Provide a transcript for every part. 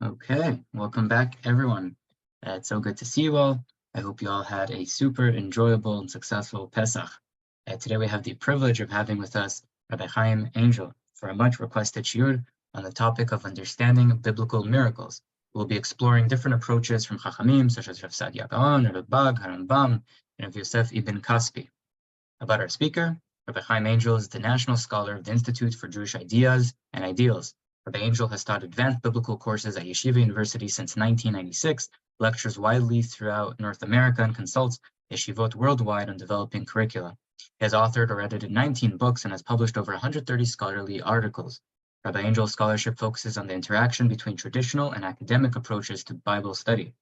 Okay, welcome back, everyone. It's so good to see you all. I hope you all had a super enjoyable and successful Pesach. Today we have the privilege of having with us Rabbi Hayyim Angel for a much requested shiur on the topic of understanding biblical miracles. We'll be exploring different approaches from Chachamim, such as Rav Sadia Gaon, Rabbi, Harambam, and Rav Yosef ibn Kaspi. About our speaker, Rabbi Hayyim Angel is the National Scholar of the Institute for Jewish Ideas and Ideals. Rabbi Angel has taught advanced biblical courses at Yeshiva University since 1996, lectures widely throughout North America, and consults yeshivot worldwide on developing curricula. He has authored or edited 19 books and has published over 130 scholarly articles. Rabbi Angel's scholarship focuses on the interaction between traditional and academic approaches to Bible study.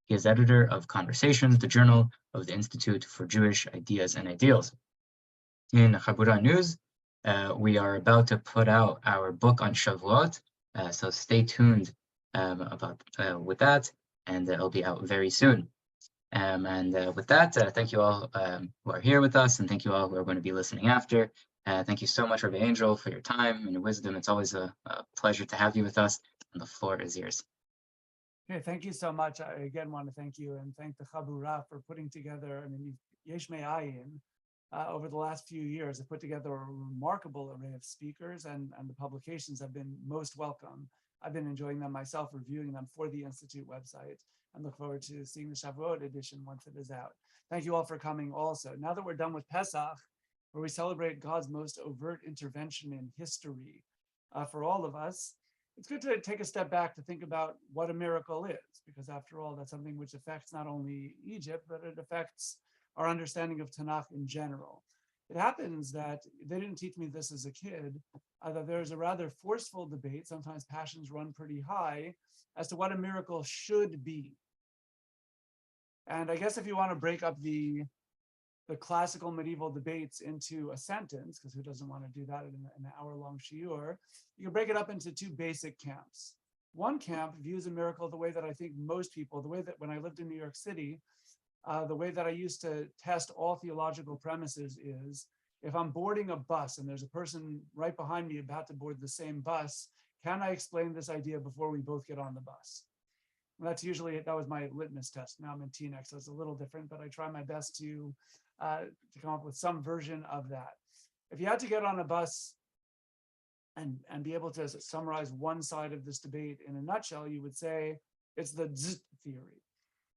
He is editor of Conversations, the journal of the Institute for Jewish Ideas and Ideals. In Chabura News, we are about to put out our book on Shavuot, so stay tuned with that, and it'll be out very soon. With that, thank you all who are here with us, and thank you all who are going to be listening after. Thank you so much, Rabbi Angel, for your time and your wisdom. It's always a pleasure to have you with us, and the floor is yours. Okay, thank you so much. I again want to thank you and thank the Chabura for putting together, Yesh Me'ayin, over the last few years, have put together a remarkable array of speakers, and the publications have been most welcome. I've been enjoying them myself, reviewing them for the Institute website, and look forward to seeing the Shavuot edition once it is out. Thank you all for coming also. Now that we're done with Pesach, where we celebrate God's most overt intervention in history for all of us, it's good to take a step back to think about what a miracle is, because after all, that's something which affects not only Egypt, but it affects our understanding of Tanakh in general. It happens that they didn't teach me this as a kid, that there's a rather forceful debate, sometimes passions run pretty high, as to what a miracle should be. And I guess if you want to break up the classical medieval debates into a sentence, because who doesn't want to do that in an hour-long shiur, you can break it up into two basic camps. One camp views a miracle the way that I think most people, the way that when I lived in New York City, the way that I used to test all theological premises is, if I'm boarding a bus and there's a person right behind me about to board the same bus, can I explain this idea before we both get on the bus? And that was my litmus test. Now I'm in TNX, so it's a little different, but I try my best to come up with some version of that. If you had to get on a bus and be able to summarize one side of this debate in a nutshell, you would say it's the Z theory,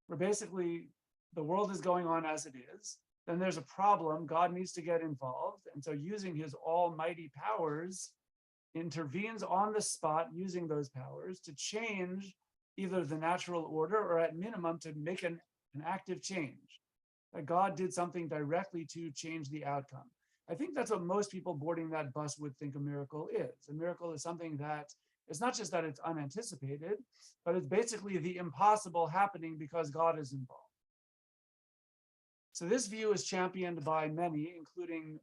where basically the world is going on as it is. Then there's a problem, God needs to get involved. And so using his almighty powers, intervenes on the spot using those powers to change either the natural order or at minimum to make an active change. That God did something directly to change the outcome. I think that's what most people boarding that bus would think a miracle is. A miracle is something that it's not just that it's unanticipated, but it's basically the impossible happening because God is involved. So this view is championed by many, including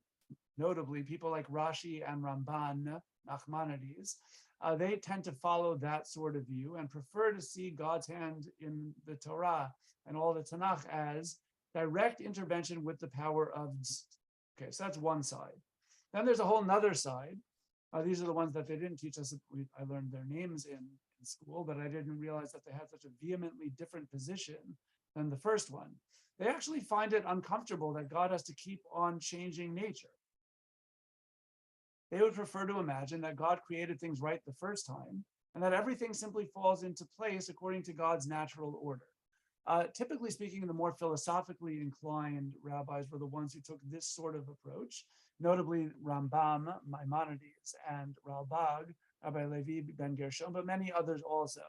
notably people like Rashi and Ramban, Nachmanides. They tend to follow that sort of view and prefer to see God's hand in the Torah and all the Tanakh as direct intervention with the power of Tzd. Okay, so that's one side. Then there's a whole nother side. These are the ones that they didn't teach us. I learned their names in school, but I didn't realize that they had such a vehemently different position than the first one. They actually find it uncomfortable that God has to keep on changing nature. They would prefer to imagine that God created things right the first time and that everything simply falls into place according to God's natural order. Typically speaking, the more philosophically inclined rabbis were the ones who took this sort of approach, notably Rambam, Maimonides, and Ralbag, Rabbi Levi ben Gershon, but many others also.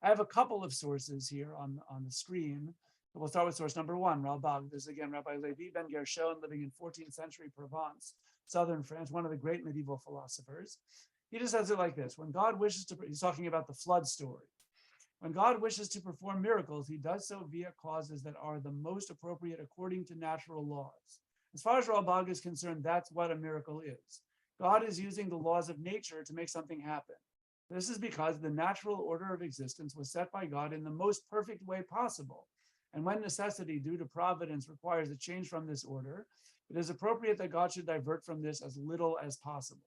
I have a couple of sources here on the screen. We'll start with source number one, Ralbag. This is again Rabbi Levi ben Gershon, living in 14th century Provence, southern France, one of the great medieval philosophers. He just says it like this: when God wishes to, he's talking about the flood story. When God wishes to perform miracles, he does so via causes that are the most appropriate according to natural laws. As far as Ralbag is concerned, that's what a miracle is. God is using the laws of nature to make something happen. This is because the natural order of existence was set by God in the most perfect way possible. And when necessity due to providence requires a change from this order, it is appropriate that God should divert from this as little as possible.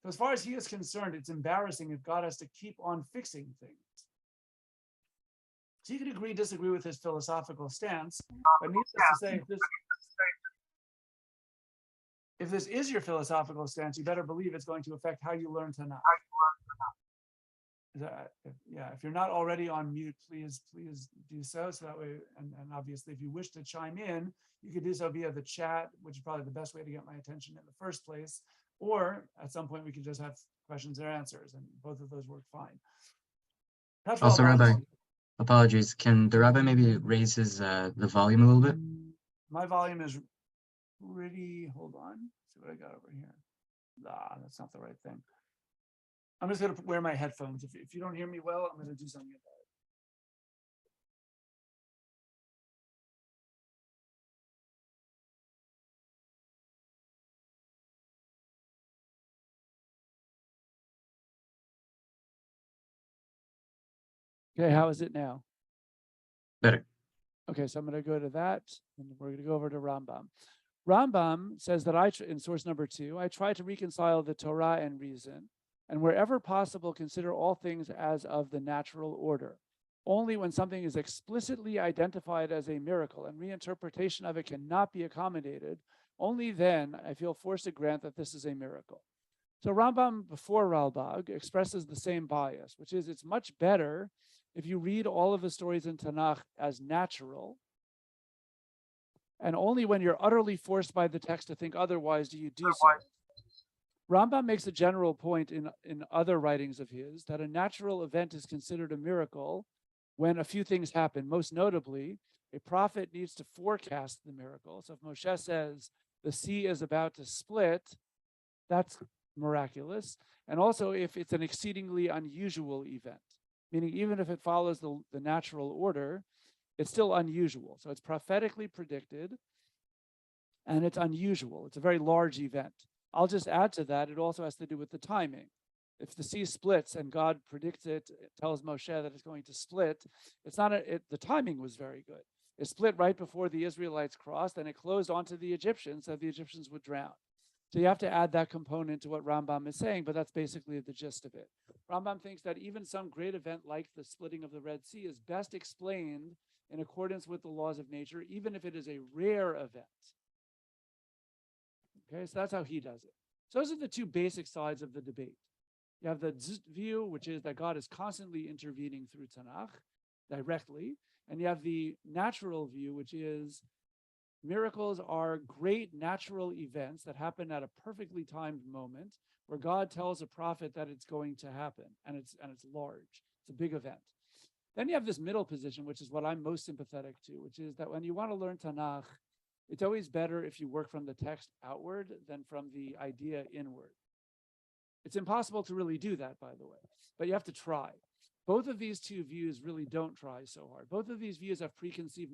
So as far as he is concerned, it's embarrassing if God has to keep on fixing things. So you could agree, disagree with his philosophical stance, but needless to say, if this is your philosophical stance, you better believe it's going to affect how you learn Tanakh. If you're not already on mute, please do so. So that way, and obviously, if you wish to chime in, you could do so via the chat, which is probably the best way to get my attention in the first place. Or at some point, we could just have questions and answers, and both of those work fine. Also, Rabbi, apologies. Can the Rabbi maybe raise his the volume a little bit? My volume is pretty. Hold on. Let's see what I got over here. That's not the right thing. I'm just going to wear my headphones. If you don't hear me well, I'm going to do something about it. Okay, how is it now? Better. Okay, so I'm going to go to that, and we're going to go over to Rambam. Rambam says that in source number 2, I try to reconcile the Torah and reason, and wherever possible, consider all things as of the natural order. Only when something is explicitly identified as a miracle and reinterpretation of it cannot be accommodated, only then I feel forced to grant that this is a miracle. So Rambam, before Ralbag, expresses the same bias, which is it's much better if you read all of the stories in Tanakh as natural, and only when you're utterly forced by the text to think otherwise do you do so. Rambam makes a general point in other writings of his that a natural event is considered a miracle when a few things happen. Most notably, a prophet needs to forecast the miracle. So if Moshe says the sea is about to split, that's miraculous. And also if it's an exceedingly unusual event, meaning even if it follows the natural order, it's still unusual. So it's prophetically predicted and it's unusual. It's a very large event. I'll just add to that, it also has to do with the timing. If the sea splits and God predicts it, tells Moshe that it's going to split, the timing was very good. It split right before the Israelites crossed and it closed onto the Egyptians so the Egyptians would drown. So you have to add that component to what Rambam is saying, but that's basically the gist of it. Rambam thinks that even some great event like the splitting of the Red Sea is best explained in accordance with the laws of nature, even if it is a rare event. Okay, so that's how he does it. So those are the two basic sides of the debate. You have the view, which is that God is constantly intervening through Tanakh directly, and you have the natural view, which is miracles are great natural events that happen at a perfectly timed moment where God tells a prophet that it's going to happen, and it's large. It's a big event. Then you have this middle position, which is what I'm most sympathetic to, which is that when you want to learn Tanakh, it's always better if you work from the text outward than from the idea inward. It's impossible to really do that, by the way, but you have to try. Both of these two views really don't try so hard. Both of these views have preconceived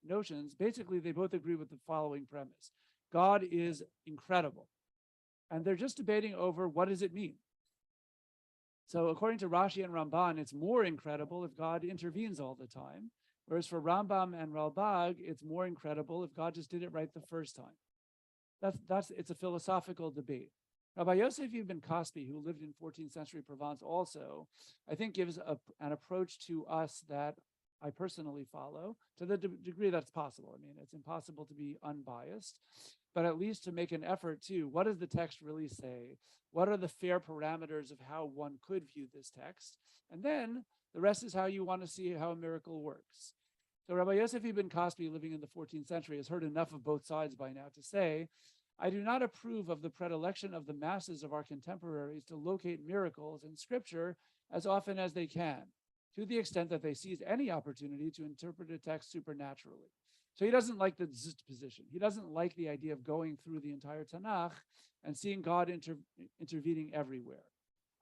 notions. Basically, they both agree with the following premise. God is incredible. And they're just debating over what does it mean. So according to Rashi and Ramban, it's more incredible if God intervenes all the time. Whereas for Rambam and Ralbag, it's more incredible if God just did it right the first time. It's a philosophical debate. Rabbi Yosef Ibn Kaspi, who lived in 14th century Provence also, I think gives an approach to us that I personally follow to the degree that's possible. I mean, it's impossible to be unbiased, but at least to make an effort to, what does the text really say? What are the fair parameters of how one could view this text? And then the rest is how you want to see how a miracle works. So Rabbi Yosef Ibn Kaspi, living in the 14th century, has heard enough of both sides by now to say, I do not approve of the predilection of the masses of our contemporaries to locate miracles in scripture as often as they can, to the extent that they seize any opportunity to interpret a text supernaturally. So he doesn't like the zist position. He doesn't like the idea of going through the entire Tanakh and seeing God intervening everywhere.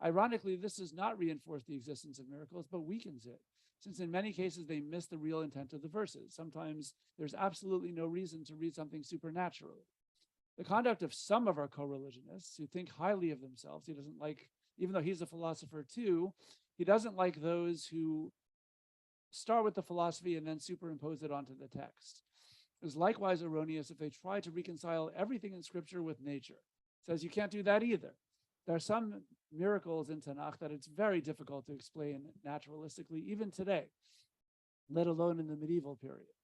Ironically, this does not reinforce the existence of miracles, but weakens it, since in many cases they miss the real intent of the verses. Sometimes there's absolutely no reason to read something supernaturally. The conduct of some of our co-religionists who think highly of themselves, he doesn't like, even though he's a philosopher too, he doesn't like those who start with the philosophy and then superimpose it onto the text. Is likewise erroneous if they try to reconcile everything in scripture with nature. Says you can't do that either. There are some miracles in Tanakh that it's very difficult to explain naturalistically, even today. let alone in the medieval period.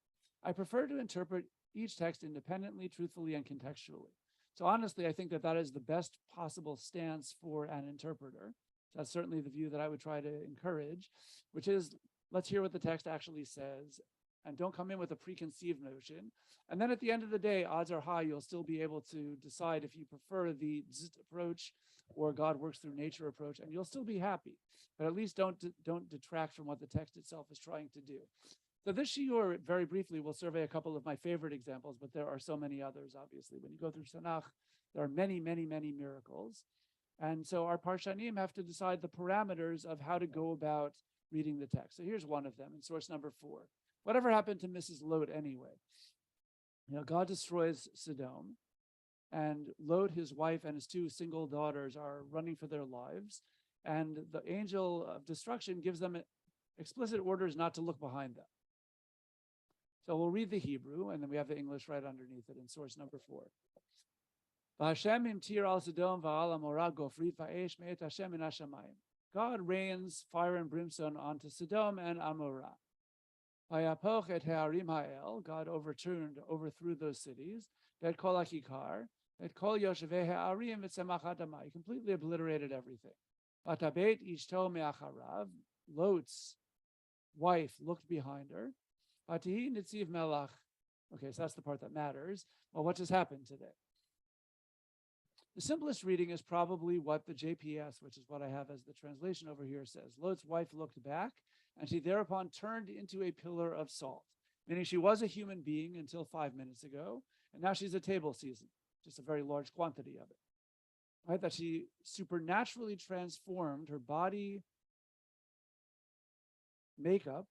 I prefer to interpret each text independently, truthfully, and contextually. So honestly, I think that that is the best possible stance for an interpreter. That's certainly the view that I would try to encourage, which is let's hear what the text actually says and don't come in with a preconceived notion. And then at the end of the day, odds are high you'll still be able to decide if you prefer the zt approach or God works through nature approach, and you'll still be happy. But at least don't detract from what the text itself is trying to do. So this shiur, very briefly, will survey a couple of my favorite examples, but there are so many others, obviously. When you go through Tanakh, there are many, many, many miracles. And so our Parshanim have to decide the parameters of how to go about reading the text. So here's one of them in source number 4. Whatever happened to Mrs. Lot anyway? God destroys Sodom, and Lot, his wife, and his 2 single daughters are running for their lives. And the angel of destruction gives them explicit orders not to look behind them. So we'll read the Hebrew, and then we have the English right underneath it in source number 4. God rains fire and brimstone onto Sodom and Amorah. God overthrew those cities. Bet kol hakikar, bet kol yoshevei ha'arim v'tzemach adamah. He completely obliterated everything. Vatabet ishto me'acharav. Lot's wife looked behind her. Vatihi nitziv melach. Okay, so that's the part that matters. Well, what just happened today? The simplest reading is probably what the JPS, which is what I have as the translation over here, says. Lot's wife looked back, and she thereupon turned into a pillar of salt, meaning she was a human being until 5 minutes ago, and now she's a table season, just a very large quantity of it. Right? That she supernaturally transformed her body makeup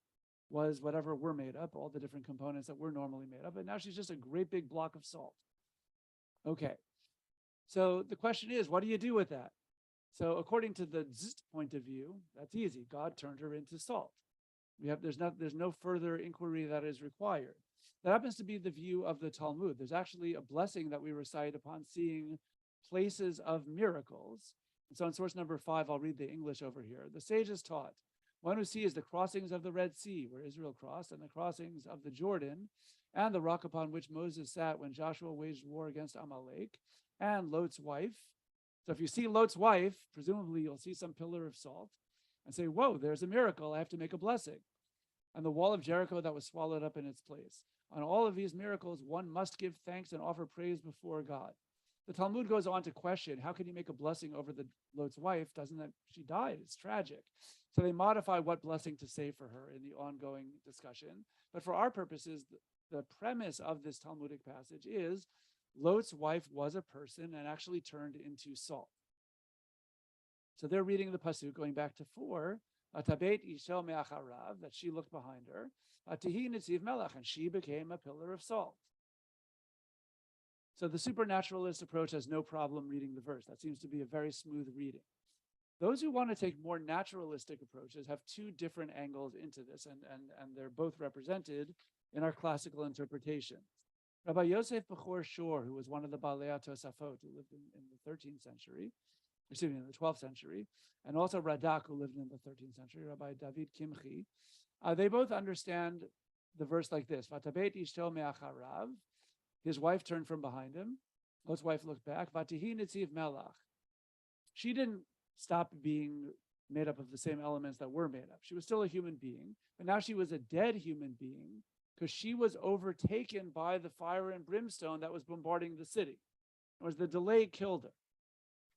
was whatever we're made up, all the different components that we're normally made up, and now she's just a great big block of salt. Okay. So the question is, what do you do with that? So according to the zt point of view, that's easy. God turned her into salt. There's no further inquiry that is required. That happens to be the view of the Talmud. There's actually a blessing that we recite upon seeing places of miracles. And so in source number 5, I'll read the English over here. The sages taught, one who sees the crossings of the Red Sea, where Israel crossed, and the crossings of the Jordan, and the rock upon which Moses sat when Joshua waged war against Amalek, and Lot's wife. So if you see Lot's wife, presumably you'll see some pillar of salt and say, whoa, there's a miracle. I have to make a blessing. And the wall of Jericho that was swallowed up in its place. On all of these miracles, one must give thanks and offer praise before God. The Talmud goes on to question, how can you make a blessing over the Lot's wife? Doesn't that she died? It's tragic. So they modify what blessing to say for her in the ongoing discussion. But for our purposes, the premise of this Talmudic passage is Lot's wife was a person and actually turned into salt. So they're reading the pasuk, going back to 4, Atabet isho me'acharav, that she looked behind her, Atihi nitziv melach, and she became a pillar of salt. So the supernaturalist approach has no problem reading the verse. That seems to be a very smooth reading. Those who want to take more naturalistic approaches have 2 different angles into this, and they're both represented in our classical interpretation. Rabbi Yosef Bechor Shor, who was one of the Balei Tosafot, who lived in the 13th century, in the 12th century, and also Radak, who lived in the 13th century, Rabbi David Kimchi, they both understand the verse like this: Vatabet ishto me'acharav, his wife turned from behind him. Lot's wife looked back. Vatihi nitziv melach. She didn't stop being made up of the same elements that were made up. She was still a human being, but now she was a dead human being because she was overtaken by the fire and brimstone that was bombarding the city. It was the delay killed her.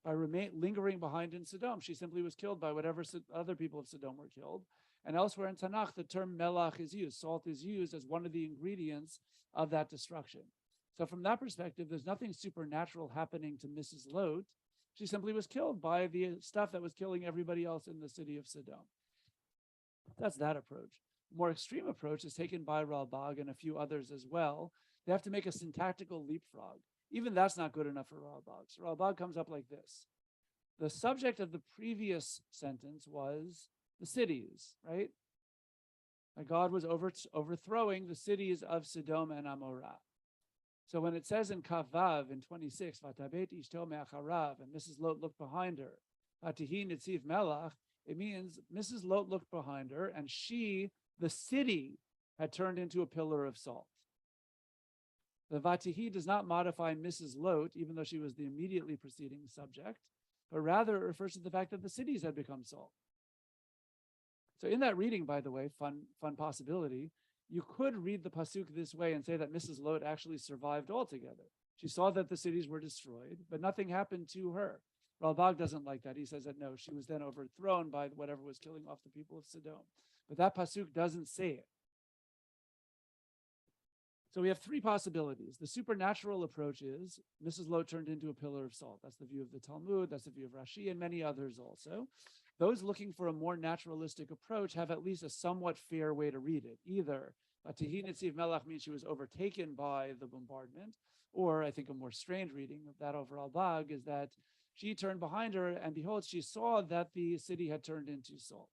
By lingering behind in Sodom, she simply was killed by whatever other people of Sodom were killed. And elsewhere in Tanakh, the term melach is used. Salt is used as one of the ingredients of that destruction. So from that perspective, there's nothing supernatural happening to Mrs. Lot. She simply was killed by the stuff that was killing everybody else in the city of Sodom. That's that approach. A more extreme approach is taken by Rabbi and a few others as well. They have to make a syntactical leapfrog. Even that's not good enough for Rabbi. So Rabbi comes up like this. The subject of the previous sentence was the cities, right? God was overthrowing the cities of Sodom and Amorah. So when it says in Kavav in 26, Vatabet ishto me'acharav, and Mrs. Lot looked behind her, Vatihi nitziv melach, it means Mrs. Lot looked behind her and she the city had turned into a pillar of salt. The Vatihi does not modify Mrs. Lot, even though she was the immediately preceding subject, but rather it refers to the fact that the cities had become salt. So in that reading, by the way, fun possibility, you could read the pasuk this way and say that Mrs. Lot actually survived altogether. She saw that the cities were destroyed, but nothing happened to her. Rabbi doesn't like that. He says that no, she was then overthrown by whatever was killing off the people of Sodom. But that pasuk doesn't say it. So we have three possibilities. The supernatural approach is Mrs. Lot turned into a pillar of salt. That's the view of the Talmud. That's the view of Rashi and many others also. Those looking for a more naturalistic approach have at least a somewhat fair way to read it. Either Vatihi Nitziv Melach means she was overtaken by the bombardment, or I think a more strange reading of that overall bag is that she turned behind her and behold, she saw that the city had turned into salt.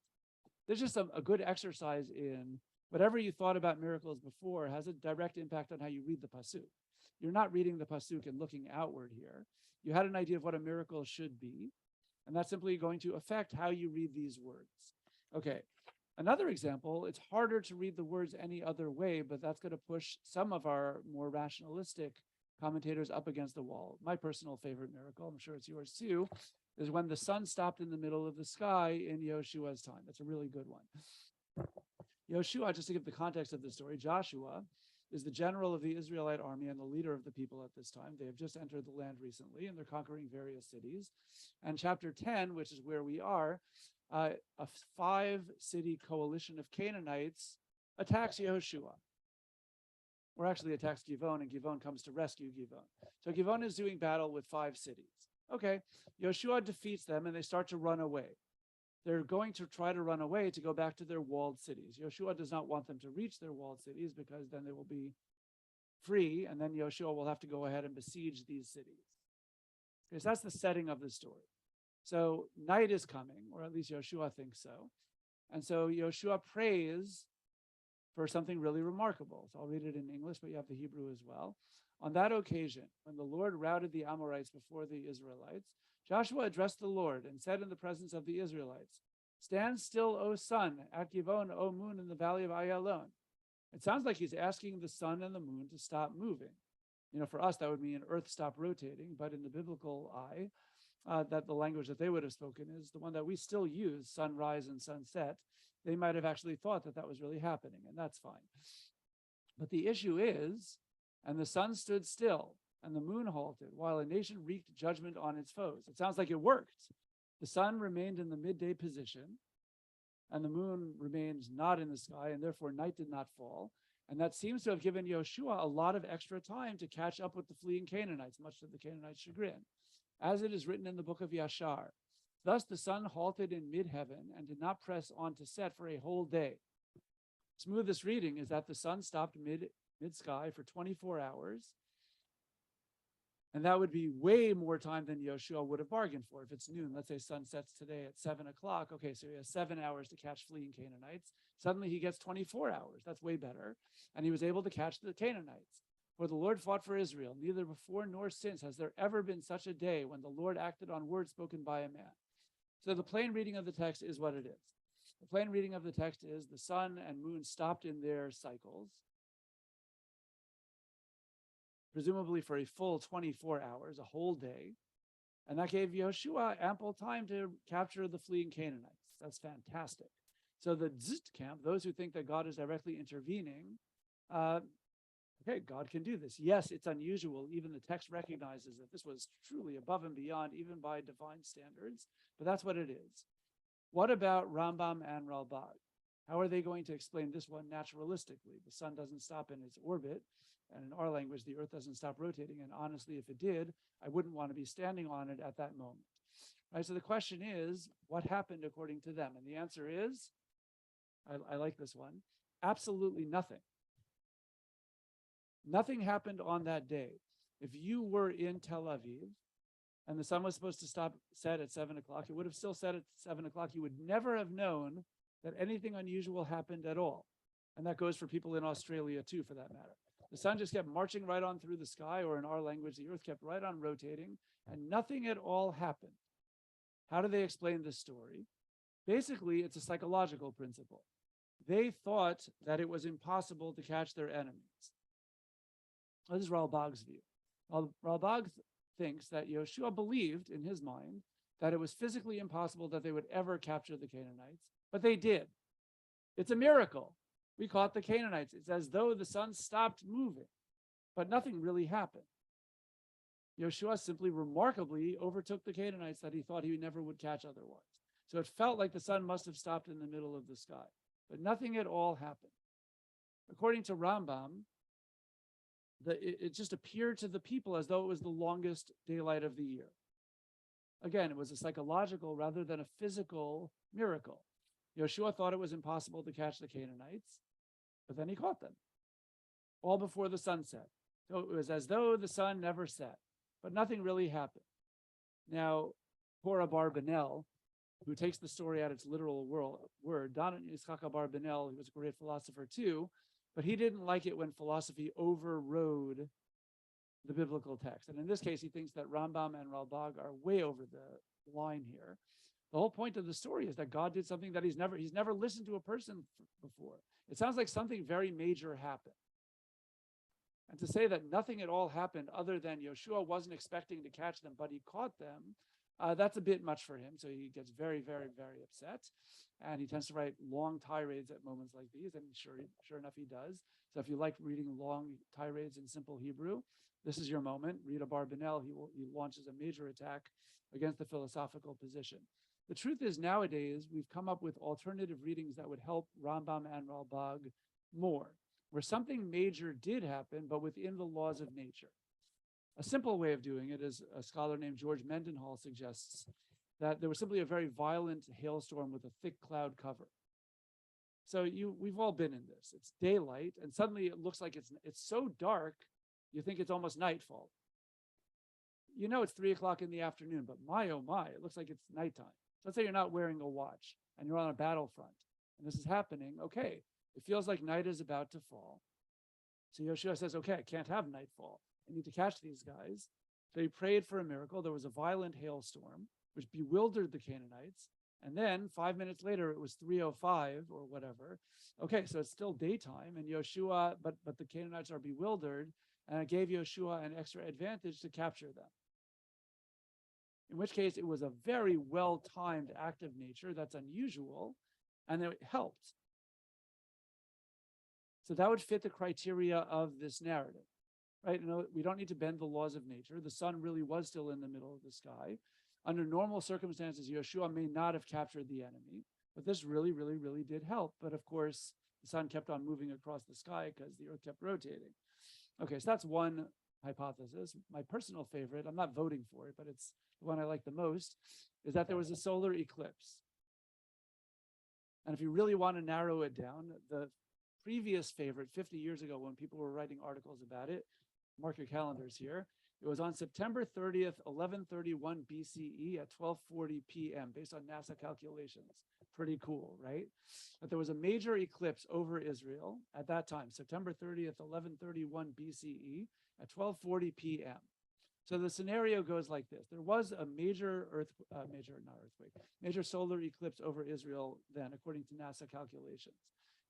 There's just a good exercise in whatever you thought about miracles before has a direct impact on how you read the pasuk. You're not reading the pasuk and looking outward here. You had an idea of what a miracle should be, and that's simply going to affect how you read these words. Okay, another example, it's harder to read the words any other way, but that's going to push some of our more rationalistic commentators up against the wall. My personal favorite miracle, I'm sure it's yours too, is when the sun stopped in the middle of the sky in Yoshua's time. That's a really good one. Yoshua, just to give the context of the story, Joshua is the general of the Israelite army and the leader of the people at this time. They have just entered the land recently, and they're conquering various cities. And chapter 10, which is where we are, a 5-city coalition of Canaanites attacks Yehoshua, or actually attacks Givon, and Givon comes to rescue Givon. So Givon is doing battle with 5 cities. Okay, Yoshua defeats them, and they start to run away. They're going to try to run away to go back to their walled cities. Yoshua does not want them to reach their walled cities because then they will be free, and then Yoshua will have to go ahead and besiege these cities. Because that's the setting of the story. So night is coming, or at least Yoshua thinks so. And so Yoshua prays for something really remarkable. So I'll read it in English, but you have the Hebrew as well. On that occasion, when the Lord routed the Amorites before the Israelites, Joshua addressed the Lord and said in the presence of the Israelites, "Stand still, O sun, at Givon, O moon, in the valley of Ayalon." It sounds like he's asking the sun and the moon to stop moving. You know, for us, that would mean Earth stop rotating, but in the biblical eye, that the language that they would have spoken is the one that we still use, sunrise and sunset. They might have actually thought that that was really happening, and that's fine. But the issue is, and the sun stood still, and the moon halted, while a nation wreaked judgment on its foes. It sounds like it worked. The sun remained in the midday position, and the moon remained not in the sky, and therefore night did not fall. And that seems to have given Yoshua a lot of extra time to catch up with the fleeing Canaanites, much to the Canaanites' chagrin. As it is written in the book of Yashar, thus the sun halted in mid-heaven and did not press on to set for a whole day. Smoothest reading is that the sun stopped mid-sky for 24 hours, and that would be way more time than Yoshua would have bargained for. If it's noon, let's say sun sets today at 7 o'clock. Okay, so he has 7 hours to catch fleeing Canaanites. Suddenly he gets 24 hours. That's way better. And he was able to catch the Canaanites. For the Lord fought for Israel. Neither before nor since has there ever been such a day when the Lord acted on words spoken by a man. So the plain reading of the text is what it is. The plain reading of the text is the sun and moon stopped in their cycles, presumably for a full 24 hours, a whole day. And that gave Yoshua ample time to capture the fleeing Canaanites. That's fantastic. So the Zit camp, those who think that God is directly intervening, okay, God can do this. Yes, it's unusual. Even the text recognizes that this was truly above and beyond, even by divine standards, but that's what it is. What about Rambam and Ralbag? How are they going to explain this one naturalistically? The sun doesn't stop in its orbit, and in our language, the earth doesn't stop rotating. And honestly, if it did, I wouldn't want to be standing on it at that moment. Right? So the question is, what happened according to them? And the answer is, I like this one, absolutely nothing. Nothing happened on that day. If you were in Tel Aviv and the sun was supposed to set at 7 o'clock, it would have still set at 7 o'clock. You would never have known that anything unusual happened at all. And that goes for people in Australia too, for that matter. The sun just kept marching right on through the sky, or in our language, the earth kept right on rotating, and nothing at all happened. How do they explain this story? Basically, it's a psychological principle. they thought that it was impossible to catch their enemies. This is Ralbag's view. Ralbag thinks that Yoshua believed in his mind that it was physically impossible that they would ever capture the Canaanites, but they did. It's a miracle. We caught the Canaanites. It's as though the sun stopped moving, but nothing really happened. Yoshua simply remarkably overtook the Canaanites that he thought he never would catch otherwise. So it felt like the sun must have stopped in the middle of the sky, but nothing at all happened. According to Rambam, it just appeared to the people as though it was the longest daylight of the year. Again, it was a psychological rather than a physical miracle. Yoshua thought it was impossible to catch the Canaanites, but then he caught them, all before the sun set. So it was as though the sun never set, but nothing really happened. Now, Torah Barbanel, who takes the story at its literal word, Don Yitzchak Barbanel, he was a great philosopher too, but he didn't like it when philosophy overrode the biblical text. And in this case, he thinks that Rambam and Ralbag are way over the line here. The whole point of the story is that God did something that he's never listened to a person before. It sounds like something very major happened. And to say that nothing at all happened other than Yoshua wasn't expecting to catch them, but he caught them, that's a bit much for him. So he gets very, very, very upset. And he tends to write long tirades at moments like these. And sure enough, he does. So if you like reading long tirades in simple Hebrew, this is your moment. Read Barbanel. He launches a major attack against the philosophical position. The truth is, nowadays, we've come up with alternative readings that would help Rambam and Ralbag more, where something major did happen, but within the laws of nature. A simple way of doing it, as a scholar named George Mendenhall suggests, that there was simply a very violent hailstorm with a thick cloud cover. So we've all been in this. It's daylight, and suddenly it looks like it's so dark, you think it's almost nightfall. You know it's 3 o'clock in the afternoon, but my, oh my, it looks like it's nighttime. So let's say you're not wearing a watch, and you're on a battlefront, and this is happening. Okay, it feels like night is about to fall. So Yoshua says, okay, I can't have nightfall. I need to catch these guys. So he prayed for a miracle. There was a violent hailstorm, which bewildered the Canaanites. And then 5 minutes later, it was 3:05 or whatever. Okay, so it's still daytime, and Yoshua, but the Canaanites are bewildered, and it gave Yoshua an extra advantage to capture them. In which case, it was a very well-timed act of nature that's unusual, and it helped. So that would fit the criteria of this narrative, right? We don't need to bend the laws of nature. The sun really was still in the middle of the sky. Under normal circumstances, Yoshua may not have captured the enemy, but this really, really, really did help. But of course, the sun kept on moving across the sky because the earth kept rotating. Okay, so that's one hypothesis. My personal favorite, I'm not voting for it, but it's the one I like the most, is that there was a solar eclipse. And if you really want to narrow it down, the previous favorite 50 years ago when people were writing articles about it, mark your calendars here, it was on September 30th, 1131 BCE at 12:40 p.m. based on NASA calculations. Pretty cool, right? But there was a major eclipse over Israel at that time, September 30th, 1131 BCE at 12:40 p.m. So the scenario goes like this. There was a major solar eclipse over Israel then, according to NASA calculations.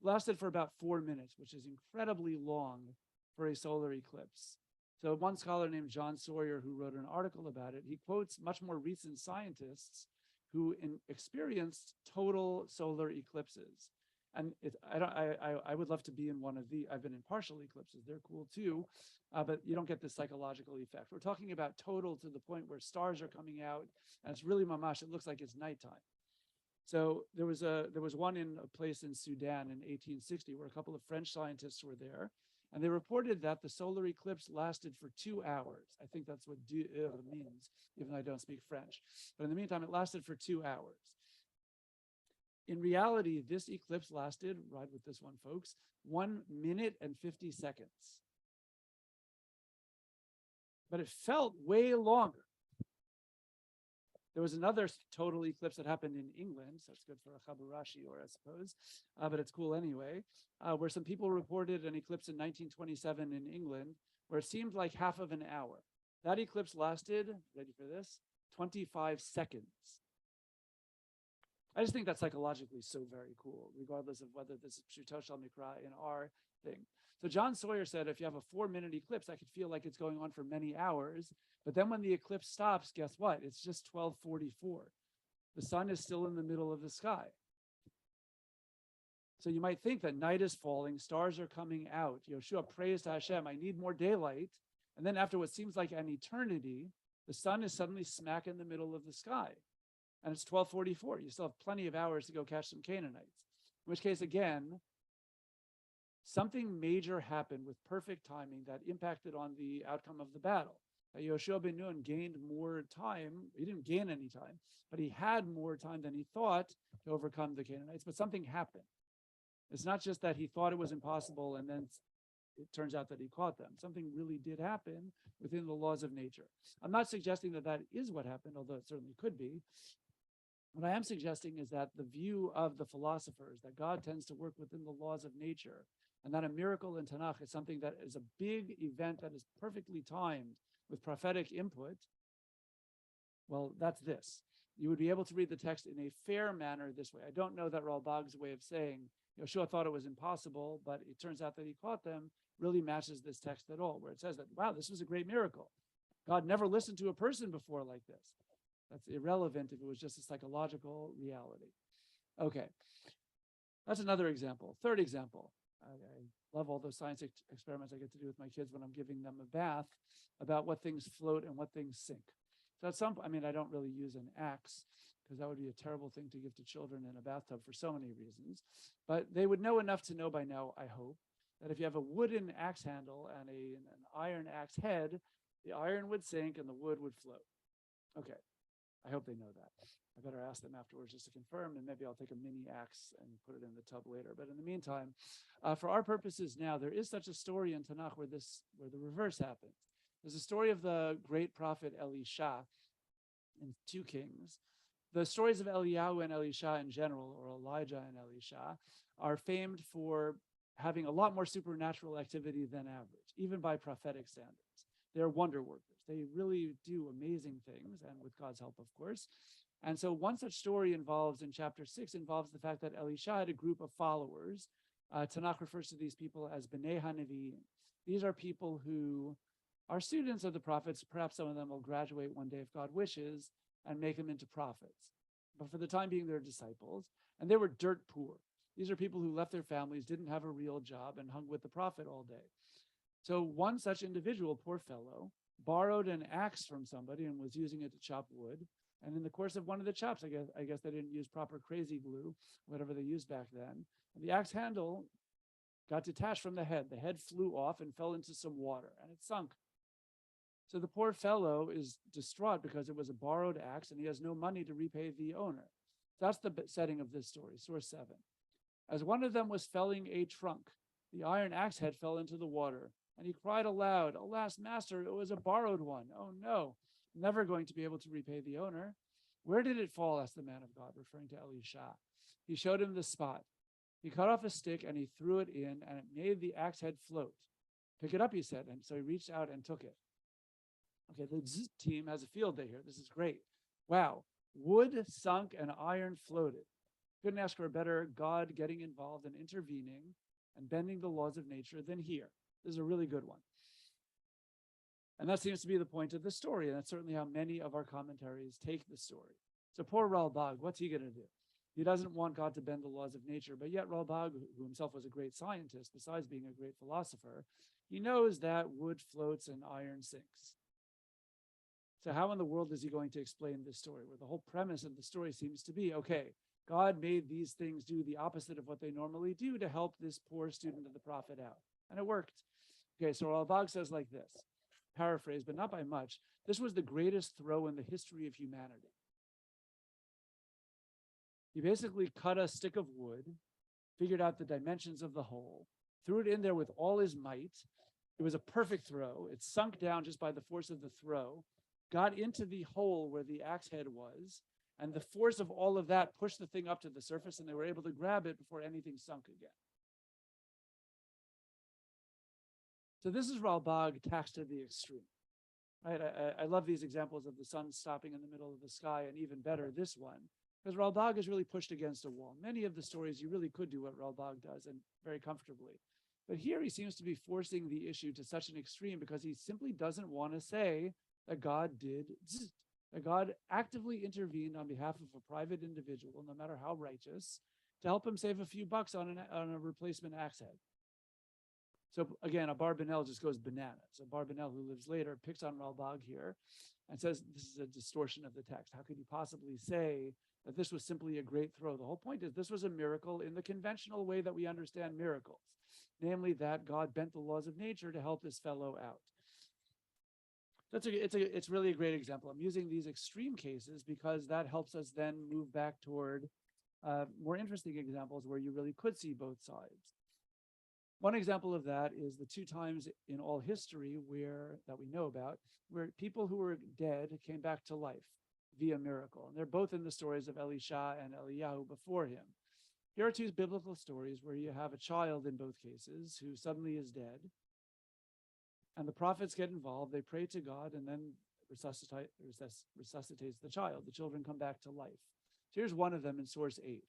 It lasted for about 4 minutes, which is incredibly long for a solar eclipse. So one scholar named John Sawyer, who wrote an article about it, he quotes much more recent scientists who experienced total solar eclipses. And I would love to be in one of the, I've been in partial eclipses, they're cool too, but you don't get this psychological effect. We're talking about total to the point where stars are coming out, and it's really mamash, it looks like it's nighttime. So there was one in a place in Sudan in 1860 where a couple of French scientists were there, and they reported that the solar eclipse lasted for 2 hours. I think that's what means, even though I don't speak French. But in the meantime, it lasted for 2 hours. In reality, this eclipse lasted, ride with this one, folks, 1 minute and 50 seconds. But it felt way longer. There was another total eclipse that happened in England, so it's good for a Chaburashi, or I suppose, but it's cool anyway, where some people reported an eclipse in 1927 in England, where it seemed like half of an hour. That eclipse lasted, ready for this, 25 seconds. I just think that's psychologically so very cool, regardless of whether this is Pshuto Shel Mikra in our thing. So John Sawyer said, if you have a 4-minute eclipse, I could feel like it's going on for many hours. But then when the eclipse stops, guess what? It's just 12:44. The sun is still in the middle of the sky. So you might think that night is falling, stars are coming out. Yoshua prays to Hashem, I need more daylight. And then after what seems like an eternity, the sun is suddenly smack in the middle of the sky. And it's 12:44. You still have plenty of hours to go catch some Canaanites. In which case, again, something major happened with perfect timing that impacted on the outcome of the battle. Yoshua ben Nun gained more time. He didn't gain any time, but he had more time than he thought to overcome the Canaanites. But something happened. It's not just that he thought it was impossible and then it turns out that he caught them. Something really did happen within the laws of nature. I'm not suggesting that that is what happened, although it certainly could be. What I am suggesting is that the view of the philosophers, that God tends to work within the laws of nature, and that a miracle in Tanakh is something that is a big event that is perfectly timed with prophetic input, well, that's this. You would be able to read the text in a fair manner this way. I don't know that Ralbag's way of saying Yoshua thought it was impossible, but it turns out that he caught them, really matches this text at all, where it says that, wow, this was a great miracle. God never listened to a person before like this. That's irrelevant if it was just a psychological reality. Okay, that's another example. Third example. I love all those science experiments I get to do with my kids when I'm giving them a bath about what things float and what things sink. So at some point, I mean, I don't really use an axe because that would be a terrible thing to give to children in a bathtub for so many reasons. But they would know enough to know by now, I hope, that if you have a wooden axe handle and an iron axe head, the iron would sink and the wood would float. Okay, I hope they know that. I better ask them afterwards just to confirm, and maybe I'll take a mini axe and put it in the tub later. But in the meantime, for our purposes now, there is such a story in Tanakh where the reverse happens. There's a story of the great prophet Elisha in 2 Kings. The stories of Eliyahu and Elisha in general, or Elijah and Elisha, are famed for having a lot more supernatural activity than average, even by prophetic standards. They're wonder workers. They really do amazing things, and with God's help, of course. And so one such story in chapter 6, involves the fact that Elisha had a group of followers. Tanakh refers to these people as Bnei HaNevi'im. These are people who are students of the prophets. Perhaps some of them will graduate one day if God wishes and make them into prophets. But for the time being, they're disciples. And they were dirt poor. These are people who left their families, didn't have a real job, and hung with the prophet all day. So one such individual, poor fellow, borrowed an axe from somebody and was using it to chop wood. And in the course of one of the chops, I guess they didn't use proper crazy glue, whatever they used back then. And the axe handle got detached from the head. The head flew off and fell into some water, and it sunk. So the poor fellow is distraught because it was a borrowed axe, and he has no money to repay the owner. That's the setting of this story, source 7. As one of them was felling a trunk, the iron axe head fell into the water, and he cried aloud, "Alas, master, it was a borrowed one. Oh no, never going to be able to repay the owner." "Where did it fall?" asked the man of God, referring to Elisha. He showed him the spot. He cut off a stick and he threw it in, and it made the axe head float. "Pick it up," he said, and so he reached out and took it. Okay, the team has a field day here. This is great. Wow, wood sunk and iron floated. Couldn't ask for a better God getting involved and intervening and bending the laws of nature than here. This is a really good one. And that seems to be the point of the story, and that's certainly how many of our commentaries take the story. So poor Ralbag, what's he going to do? He doesn't want God to bend the laws of nature, but yet Ralbag, who himself was a great scientist, besides being a great philosopher, he knows that wood floats and iron sinks. So how in the world is he going to explain this story, where the whole premise of the story seems to be, okay, God made these things do the opposite of what they normally do to help this poor student of the prophet out. And it worked. Okay, so Ralbag says like this, paraphrase, but not by much. This was the greatest throw in the history of humanity. He basically cut a stick of wood, figured out the dimensions of the hole, threw it in there with all his might. It was a perfect throw. It sunk down just by the force of the throw, got into the hole where the axe head was, and the force of all of that pushed the thing up to the surface, and they were able to grab it before anything sunk again. So this is Ralbag taxed to the extreme. Right? I love these examples of the sun stopping in the middle of the sky, and even better, this one. Because Ralbag is really pushed against a wall. Many of the stories, you really could do what Ralbag does, and very comfortably. But here he seems to be forcing the issue to such an extreme because he simply doesn't want to say that God did, that God actively intervened on behalf of a private individual, no matter how righteous, to help him save a few bucks on a replacement axe head. So again, a Barbanel just goes bananas. A Barbanel who lives later picks on Ralbag here and says this is a distortion of the text. How could you possibly say that this was simply a great throw? The whole point is this was a miracle in the conventional way that we understand miracles, namely that God bent the laws of nature to help this fellow out. It's really a great example. I'm using these extreme cases because that helps us then move back toward more interesting examples where you really could see both sides. One example of that is the two times in all history that we know about, where people who were dead came back to life via miracle. And they're both in the stories of Elisha and Eliyahu before him. Here are two biblical stories where you have a child in both cases who suddenly is dead. And the prophets get involved, they pray to God, and then resuscitates the child. The children come back to life. So here's one of them in source 8,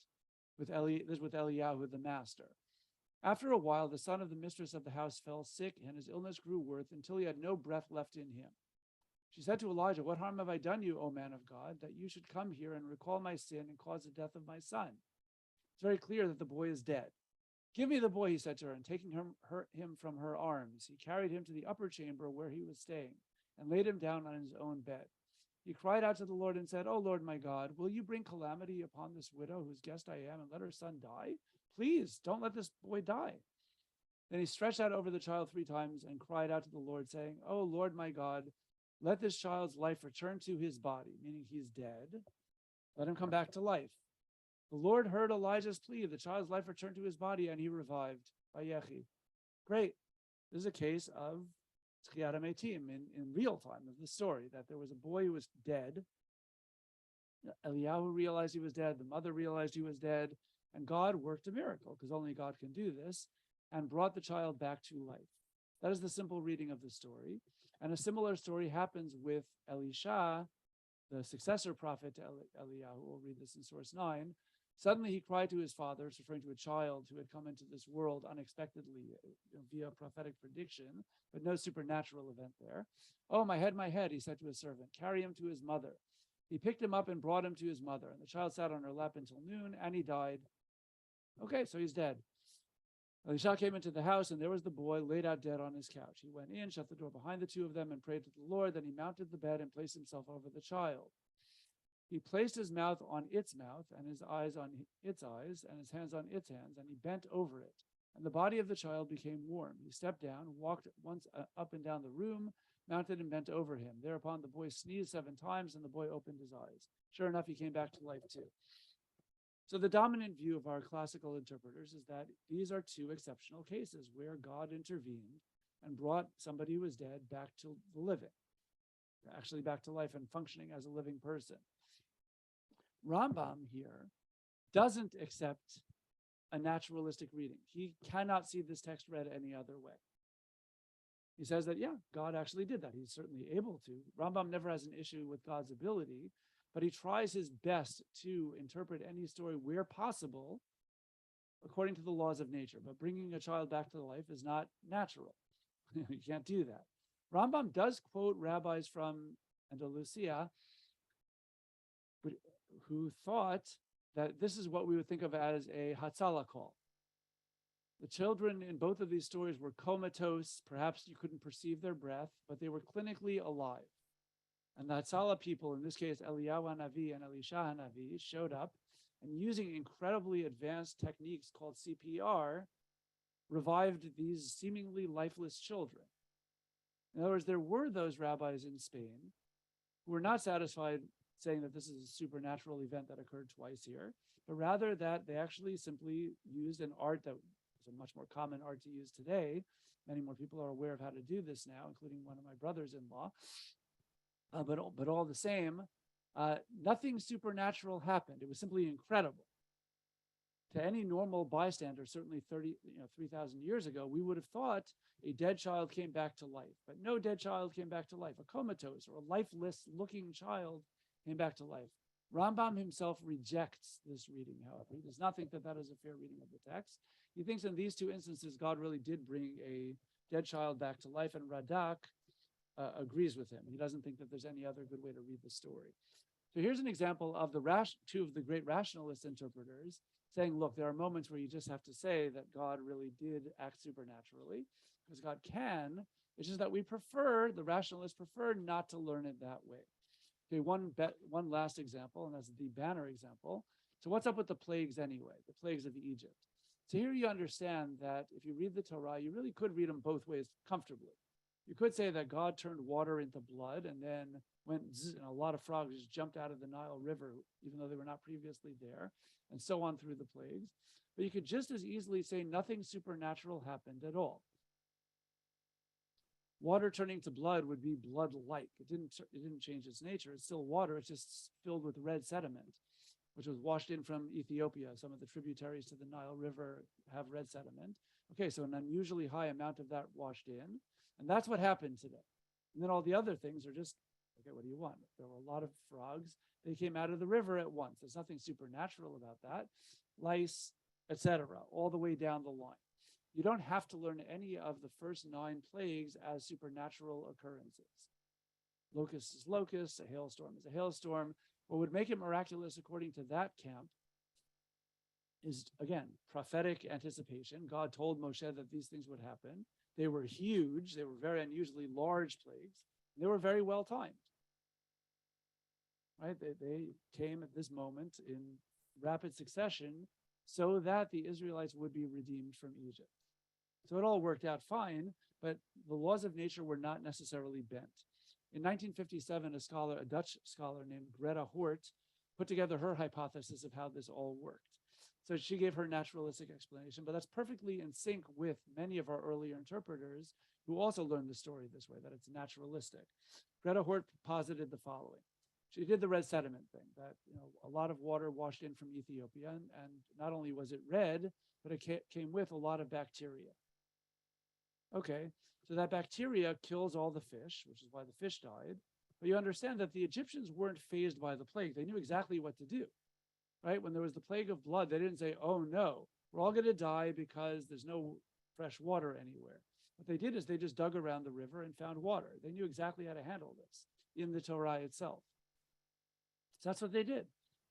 with Eliyahu, the master. After a while, the son of the mistress of the house fell sick, and his illness grew worse until he had no breath left in him. She said to Elijah, "What harm have I done you, O man of God, that you should come here and recall my sin and cause the death of my son?" It's very clear that the boy is dead. "Give me the boy," he said to her, and taking him from her arms, he carried him to the upper chamber where he was staying and laid him down on his own bed. He cried out to the Lord and said, "O Lord my God, will you bring calamity upon this widow whose guest I am and let her son die? Please don't let this boy die." Then he stretched out over the child 3 times and cried out to the Lord, saying, "O Lord my God, let this child's life return to his body," meaning he's dead. "Let him come back to life." The Lord heard Elijah's plea. The child's life returned to his body and he revived. Vayechi. Great. This is a case of Tchiyat HaMetim in real time of the story, that there was a boy who was dead. Eliyahu realized he was dead. The mother realized he was dead. And God worked a miracle, because only God can do this, and brought the child back to life. That is the simple reading of the story. And a similar story happens with Elisha, the successor prophet to Eliyahu. We'll read this in source 9. Suddenly he cried to his father, it's referring to a child who had come into this world unexpectedly via prophetic prediction, but no supernatural event there. "Oh, my head," he said to his servant. "Carry him to his mother." He picked him up and brought him to his mother, and the child sat on her lap until noon, and he died. Okay, so he's dead. Elisha came into the house, and there was the boy laid out dead on his couch. He went in, shut the door behind the two of them, and prayed to the Lord. Then he mounted the bed and placed himself over the child. He placed his mouth on its mouth, and his eyes on its eyes, and his hands on its hands, and he bent over it. And the body of the child became warm. He stepped down, walked once up and down the room, mounted and bent over him. Thereupon the boy sneezed 7 times, and the boy opened his eyes. Sure enough, he came back to life too. So the dominant view of our classical interpreters is that these are 2 exceptional cases where God intervened and brought somebody who was dead back to the living, actually back to life and functioning as a living person. Rambam here doesn't accept a naturalistic reading. He cannot see this text read any other way. He says that, yeah, God actually did that. He's certainly able to. Rambam never has an issue with God's ability, but he tries his best to interpret any story where possible according to the laws of nature. But bringing a child back to life is not natural. You can't do that. Rambam does quote rabbis from Andalusia who thought that this is what we would think of as a Hatzalah call. The children in both of these stories were comatose. Perhaps you couldn't perceive their breath, but they were clinically alive. And the Hatzalah people, in this case, Eliyahu HaNavi and Elisha HaNavi, showed up and using incredibly advanced techniques called CPR, revived these seemingly lifeless children. In other words, there were those rabbis in Spain who were not satisfied saying that this is a supernatural event that occurred twice here, but rather that they actually simply used an art that is a much more common art to use today. Many more people are aware of how to do this now, including one of my brothers-in-law. But all the same, nothing supernatural happened. It was simply incredible. To any normal bystander, certainly 3,000 years ago, we would have thought a dead child came back to life, but no dead child came back to life. A comatose or a lifeless looking child came back to life. Rambam himself rejects this reading, however. He does not think that that is a fair reading of the text. He thinks in these two instances, God really did bring a dead child back to life, and Radak agrees with him. He doesn't think that there's any other good way to read the story. So here's an example of two of the great rationalist interpreters saying, look, there are moments where you just have to say that God really did act supernaturally, because God can. It's just that the rationalists prefer not to learn it that way. Okay, one last example, and that's the banner example. So what's up with the plagues anyway, the plagues of Egypt? So here you understand that if you read the Torah, you really could read them both ways comfortably. You could say that God turned water into blood and then went and a lot of frogs just jumped out of the Nile River, even though they were not previously there, and so on through the plagues. But you could just as easily say nothing supernatural happened at all. Water turning to blood would be blood-like. It didn't change its nature. It's still water. It's just filled with red sediment, which was washed in from Ethiopia. Some of the tributaries to the Nile River have red sediment. Okay, so an unusually high amount of that washed in. And that's what happened today. And then all the other things are just, okay, what do you want? There were a lot of frogs. They came out of the river at once. There's nothing supernatural about that. Lice, etc., all the way down the line. You don't have to learn any of the first 9 plagues as supernatural occurrences. Locust is locust, a hailstorm is a hailstorm. What would make it miraculous according to that camp is, again, prophetic anticipation. God told Moshe that these things would happen. They were huge. They were very unusually large plagues. They were very well timed. Right? They came at this moment in rapid succession so that the Israelites would be redeemed from Egypt. So it all worked out fine, but the laws of nature were not necessarily bent. In 1957, a Dutch scholar named Greta Hort, put together her hypothesis of how this all worked. So she gave her naturalistic explanation, but that's perfectly in sync with many of our earlier interpreters who also learned the story this way, that it's naturalistic. Greta Hort posited the following. She did the red sediment thing, that a lot of water washed in from Ethiopia, and not only was it red, but it came with a lot of bacteria. Okay, so that bacteria kills all the fish, which is why the fish died. But you understand that the Egyptians weren't fazed by the plague. They knew exactly what to do, right? When there was the plague of blood, they didn't say, oh no, we're all going to die because there's no fresh water anywhere. What they did is they just dug around the river and found water. They knew exactly how to handle this in the Torah itself. So that's what they did.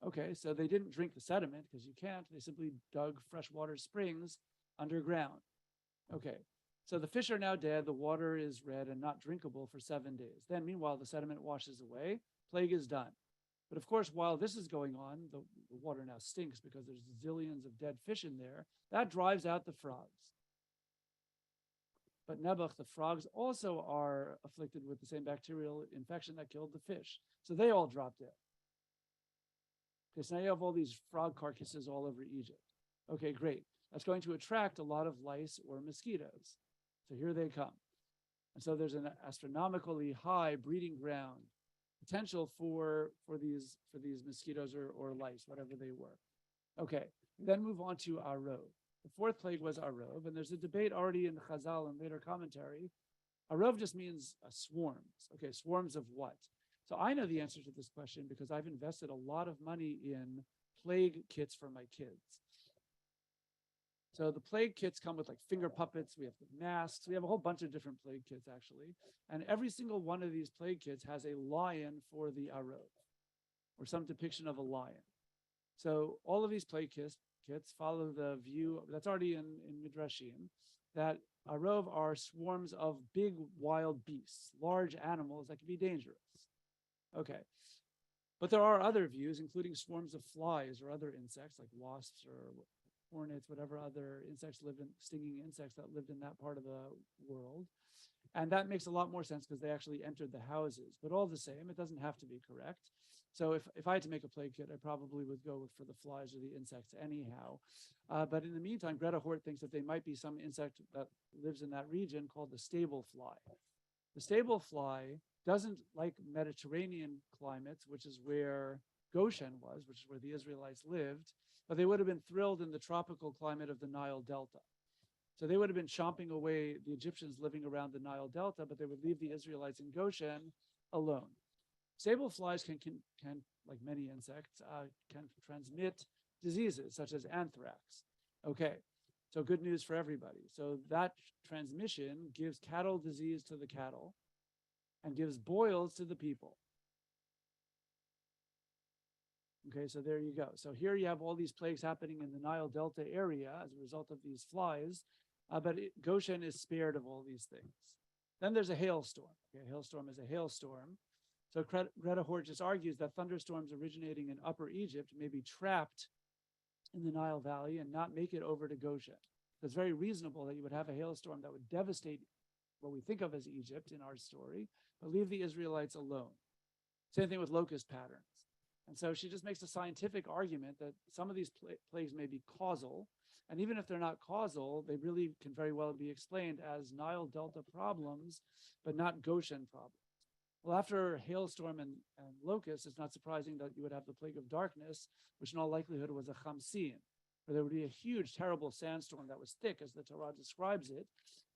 Okay, so they didn't drink the sediment because you can't. They simply dug freshwater springs underground. Okay, so the fish are now dead. The water is red and not drinkable for 7 days. Then, meanwhile, the sediment washes away. Plague is done. But of course, while this is going on, the water now stinks because there's zillions of dead fish in there. That drives out the frogs. But Nebuch, the frogs, also are afflicted with the same bacterial infection that killed the fish. So they all drop dead. Okay, so now you have all these frog carcasses all over Egypt. Okay, great. That's going to attract a lot of lice or mosquitoes. So here they come. And so there's an astronomically high breeding ground potential for these mosquitoes or lice, whatever they were. Okay, then move on to Arov. The 4th plague was Arov, and there's a debate already in the Chazal and later commentary. Arov just means swarms. Okay, swarms of what? So I know the answer to this question because I've invested a lot of money in plague kits for my kids. So the plague kits come with like finger puppets, we have the masks, we have a whole bunch of different plague kits actually. And every single one of these plague kits has a lion for the Arov, or some depiction of a lion. So all of these plague kits follow the view that's already in Midrashim, that Arov are swarms of big wild beasts, large animals that can be dangerous. Okay, but there are other views, including swarms of flies or other insects like wasps or hornets, whatever other stinging insects that lived in that part of the world. And that makes a lot more sense because they actually entered the houses. But all the same, it doesn't have to be correct. So if I had to make a plague kit, I probably would go for the flies or the insects anyhow. But in the meantime, Greta Hort thinks that there might be some insect that lives in that region called the stable fly. The stable fly doesn't like Mediterranean climates, which is where Goshen was, which is where the Israelites lived, but they would have been thrilled in the tropical climate of the Nile Delta. So they would have been chomping away the Egyptians living around the Nile Delta, but they would leave the Israelites in Goshen alone. Stable flies can like many insects, can transmit diseases such as anthrax. Okay, so good news for everybody. So that transmission gives cattle disease to the cattle and gives boils to the people. Okay, so there you go. So here you have all these plagues happening in the Nile Delta area as a result of these flies, but Goshen is spared of all these things. Then there's a hailstorm. Okay, a hailstorm is a hailstorm. So Greta Horges argues that thunderstorms originating in Upper Egypt may be trapped in the Nile Valley and not make it over to Goshen. So it's very reasonable that you would have a hailstorm that would devastate what we think of as Egypt in our story, but leave the Israelites alone. Same thing with locust patterns. And so she just makes a scientific argument that some of these plagues may be causal. And even if they're not causal, they really can very well be explained as Nile Delta problems, but not Goshen problems. Well, after hailstorm and locust, it's not surprising that you would have the plague of darkness, which in all likelihood was a chamsin, where there would be a huge, terrible sandstorm that was thick, as the Torah describes it,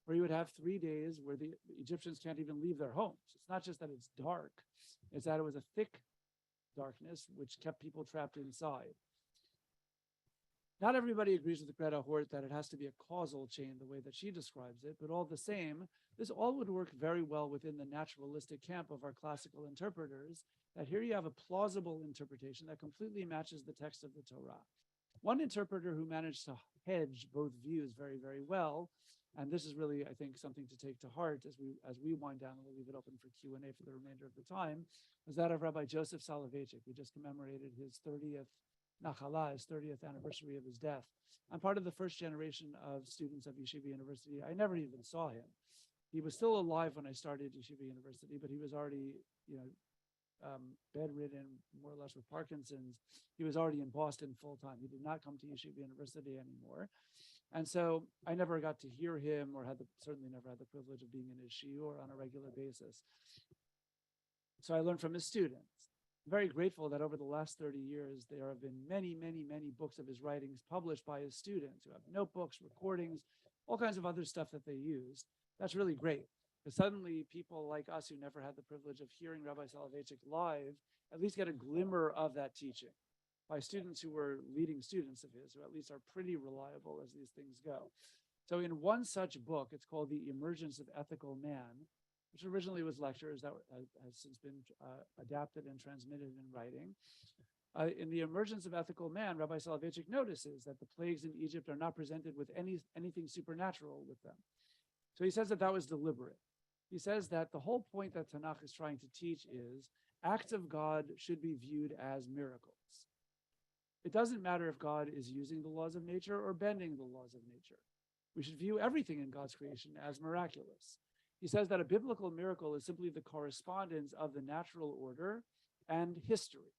where you would have 3 days where the Egyptians can't even leave their homes. It's not just that it's dark, it's that it was a thick darkness, which kept people trapped inside. Not everybody agrees with Greta Hort that it has to be a causal chain the way that she describes it, but all the same, this all would work very well within the naturalistic camp of our classical interpreters, that here you have a plausible interpretation that completely matches the text of the Torah. One interpreter who managed to hedge both views very, very well, and this is really, I think, something to take to heart as we wind down, and we'll leave it open for Q&A for the remainder of the time, was that of Rabbi Joseph Soloveitchik. We just commemorated his 30th Nachala, his 30th anniversary of his death. I'm part of the first generation of students of Yeshiva University. I never even saw him. He was still alive when I started Yeshiva University, but he was already, bedridden, more or less with Parkinson's. He was already in Boston full time. He did not come to Yeshiva University anymore. And so I never got to hear him or certainly never had the privilege of being in his shiur on a regular basis. So I learned from his students. I'm very grateful that over the last 30 years, there have been many, many, many books of his writings published by his students who have notebooks, recordings, all kinds of other stuff that they used. That's really great. Because suddenly people like us who never had the privilege of hearing Rabbi Soloveitchik live, at least get a glimmer of that teaching by students who were leading students of his, who at least are pretty reliable as these things go. So in one such book, it's called The Emergence of Ethical Man, which originally was lectures that has since been adapted and transmitted in writing. In The Emergence of Ethical Man, Rabbi Soloveitchik notices that the plagues in Egypt are not presented with anything supernatural with them. So he says that was deliberate. He says that the whole point that Tanakh is trying to teach is acts of God should be viewed as miracles. It doesn't matter if God is using the laws of nature or bending the laws of nature. We should view everything in God's creation as miraculous. He says that a biblical miracle is simply the correspondence of the natural order and history.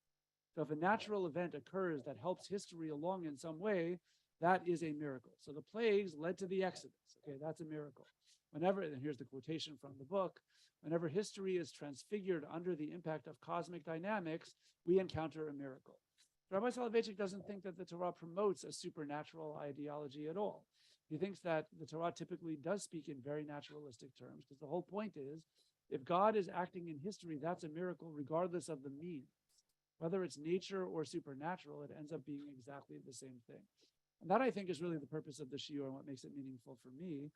So if a natural event occurs that helps history along in some way, that is a miracle. So the plagues led to the Exodus. Okay, that's a miracle. Whenever, and here's the quotation from the book, whenever history is transfigured under the impact of cosmic dynamics, we encounter a miracle. Rabbi Soloveitchik doesn't think that the Torah promotes a supernatural ideology at all. He thinks that the Torah typically does speak in very naturalistic terms, because the whole point is, if God is acting in history, that's a miracle regardless of the means. Whether it's nature or supernatural, it ends up being exactly the same thing. And that, I think, is really the purpose of the shiur, and what makes it meaningful for me,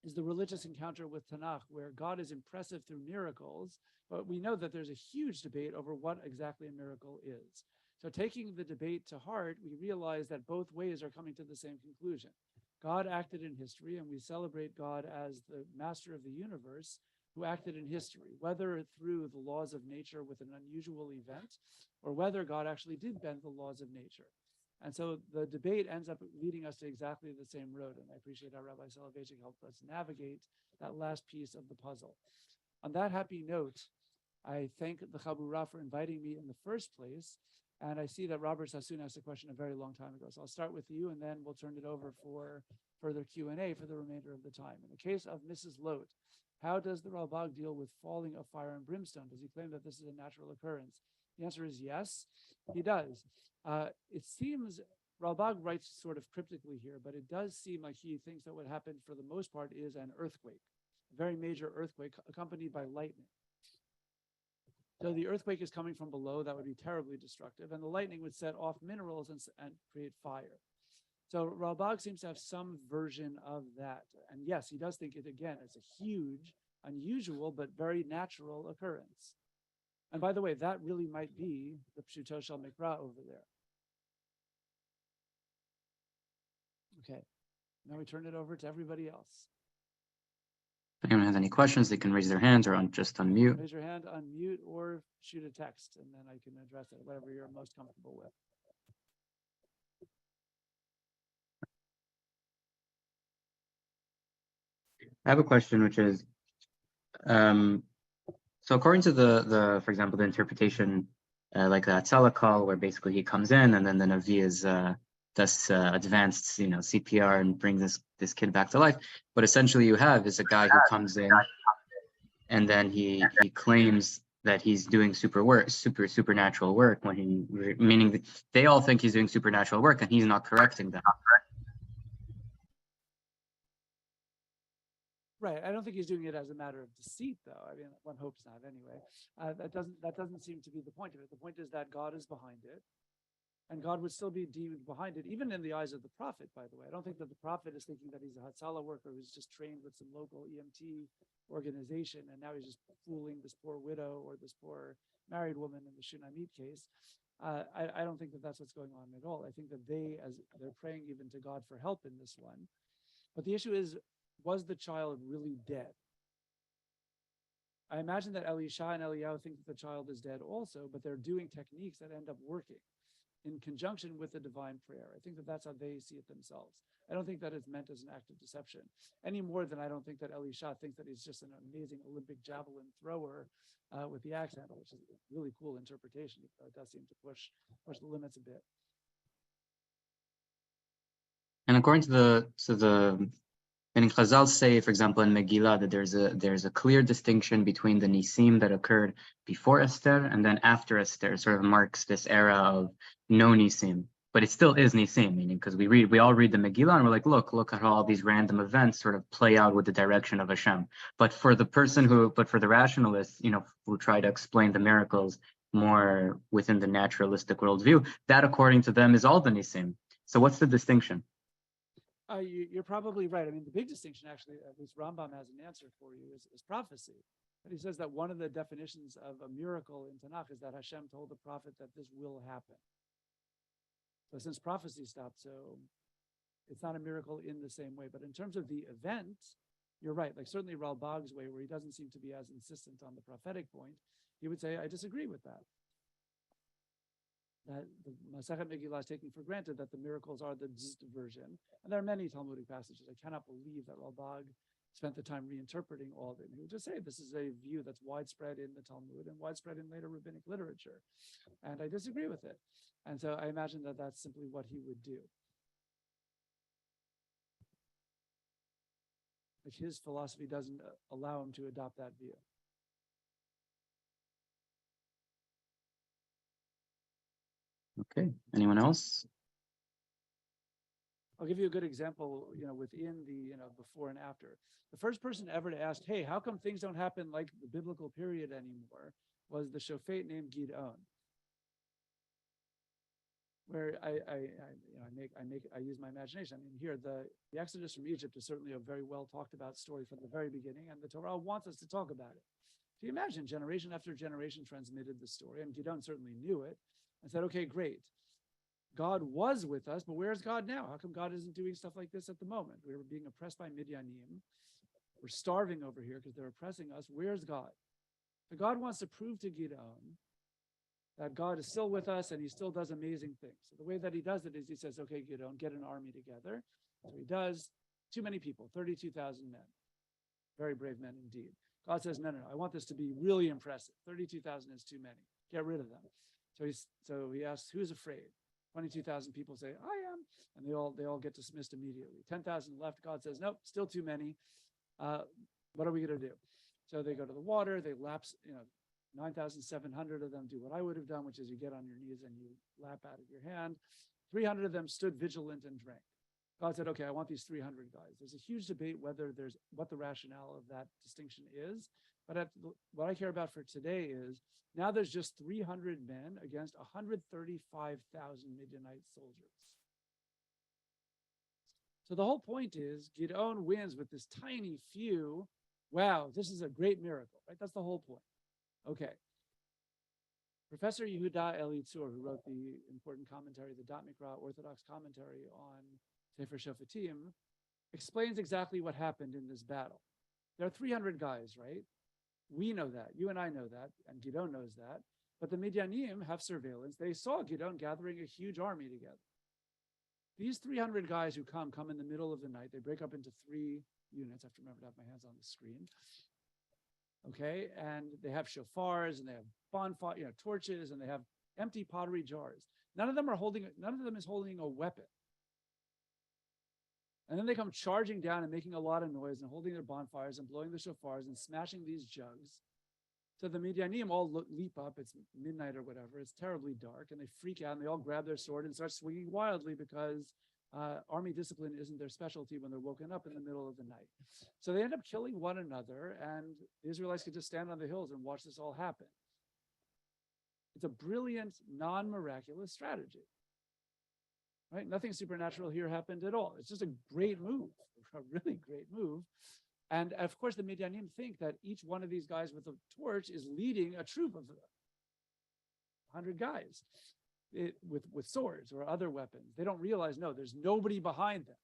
is the religious encounter with Tanakh, where God is impressive through miracles, but we know that there's a huge debate over what exactly a miracle is. So taking the debate to heart, we realize that both ways are coming to the same conclusion. God acted in history, and we celebrate God as the master of the universe who acted in history, whether through the laws of nature with an unusual event, or whether God actually did bend the laws of nature. And so the debate ends up leading us to exactly the same road. And I appreciate how Rabbi Soloveitchik helped us navigate that last piece of the puzzle. On that happy note, I thank the Chabura for inviting me in the first place. And I see that Robert Sassoon asked a question a very long time ago. So I'll start with you, and then we'll turn it over for further Q&A for the remainder of the time. In the case of Mrs. Lote, how does the Ralbag deal with falling of fire and brimstone? Does he claim that this is a natural occurrence? The answer is yes, he does. It seems Ralbag writes sort of cryptically here, but it does seem like he thinks that what happened for the most part is an earthquake, a very major earthquake accompanied by lightning. So the earthquake is coming from below, that would be terribly destructive, and the lightning would set off minerals and create fire. So Ralbag seems to have some version of that. And yes, he does think it, again, is a huge, unusual, but very natural occurrence. And by the way, that really might be the Pshuto Shel Mikra over there. Okay, now we turn it over to everybody else. If anyone has any questions, they can raise their hands or just unmute. Raise your hand, unmute, or shoot a text, and then I can address it, whatever you're most comfortable with. I have a question, which is, so according to the for example, the interpretation, like the Hatzalah call, where basically he comes in and then the Navi is thus advanced, CPR and brings this kid back to life. But essentially, you have is a guy who comes in, and then he claims that he's doing supernatural work meaning that they all think he's doing supernatural work, and he's not correcting them. Right. I don't think he's doing it as a matter of deceit, though. I mean, one hopes not, anyway. That doesn't seem to be the point of it. The point is that God is behind it, and God would still be deemed behind it, even in the eyes of the prophet. By the way, I don't think that the prophet is thinking that he's a Hatzalah worker who's just trained with some local EMT organization, and now he's just fooling this poor widow or this poor married woman in the Shunamit case. I don't think that that's what's going on at all. I think that they're praying even to God for help in this one. But the issue is, was the child really dead? I imagine that Elisha and Eliyahu think that the child is dead also, but they're doing techniques that end up working in conjunction with the divine prayer. I think that that's how they see it themselves. I don't think that it's meant as an act of deception, any more than I don't think that Elisha thinks that he's just an amazing Olympic javelin thrower with the axe handle, which is a really cool interpretation. It does seem to push the limits a bit. And according to the and Chazal say, for example, in Megillah, that there's a clear distinction between the Nisim that occurred before Esther and then after Esther. Sort of marks this era of no Nisim, but it still is Nisim, meaning because we all read the Megillah and we're like, look at how all these random events sort of play out with the direction of Hashem. But for the rationalists, who try to explain the miracles more within the naturalistic worldview, that according to them is all the Nisim. So what's the distinction? You're probably right. I mean, the big distinction, actually, at least Rambam has an answer for you, is prophecy. But he says that one of the definitions of a miracle in Tanakh is that Hashem told the prophet that this will happen. So since prophecy stopped, so it's not a miracle in the same way. But in terms of the event, you're right. Like certainly Ralbag's way, where he doesn't seem to be as insistent on the prophetic point, he would say, I disagree with that. That the Masechet Megillah is taking for granted that the miracles are the Tzd version. And there are many Talmudic passages. I cannot believe that Ralbag spent the time reinterpreting all of it. He would just say this is a view that's widespread in the Talmud and widespread in later rabbinic literature. And I disagree with it. And so I imagine that that's simply what he would do. Like his philosophy doesn't allow him to adopt that view. Okay. Anyone else? I'll give you a good example, within the, before and after. The first person ever to ask, hey, how come things don't happen like the biblical period anymore, was the Shofet named Gidon. Where I use my imagination. I mean, here, the Exodus from Egypt is certainly a very well talked about story from the very beginning, and the Torah wants us to talk about it. So you imagine generation after generation transmitted the story, and Gidon certainly knew it, and said, okay, great. God was with us, but where's God now? How come God isn't doing stuff like this at the moment? We're being oppressed by Midyanim. We're starving over here because they're oppressing us. Where's God? So God wants to prove to Gidon that God is still with us and he still does amazing things. So the way that he does it is he says, okay, Gidon, get an army together. So he does. Too many people, 32,000 men. Very brave men indeed. God says, no, I want this to be really impressive. 32,000 is too many. Get rid of them. So he asks, who's afraid? 22,000 people say, I am. And they all get dismissed immediately. 10,000 left. God says, nope, still too many. What are we going to do? So they go to the water. They lapse, 9,700 of them do what I would have done, which is you get on your knees and you lap out of your hand. 300 of them stood vigilant and drank. God said, okay, I want these 300 guys. There's a huge debate what the rationale of that distinction is. But what I care about for today is now there's just 300 men against 135,000 Midianite soldiers. So the whole point is Gideon wins with this tiny few. Wow, this is a great miracle, right? That's the whole point. Okay. Professor Yehuda Elitzur, who wrote the important commentary, the Dat Mikra Orthodox commentary on Sefer Shofatim, explains exactly what happened in this battle. There are 300 guys, right? We know that. You and I know that, and Gideon knows that. But the Midianim have surveillance. They saw Gideon gathering a huge army together. These 300 guys who come in the middle of the night. They break up into 3 units. I have to remember to have my hands on the screen. Okay, and they have shofars, and they have bonfire, torches, and they have empty pottery jars. None of them is holding a weapon. And then they come charging down and making a lot of noise and holding their bonfires and blowing the shofars and smashing these jugs. So the Midianim all leap up. It's midnight or whatever. It's terribly dark, and they freak out, and they all grab their sword and start swinging wildly because army discipline isn't their specialty when they're woken up in the middle of the night. So they end up killing one another, and the Israelites could just stand on the hills and watch this all happen. It's a brilliant, non-miraculous strategy. Right? Nothing supernatural here happened at all. It's just a great move, a really great move. And of course, the Midianim think that each one of these guys with a torch is leading a troop of 100 guys with swords or other weapons. They don't realize, no, there's nobody behind them.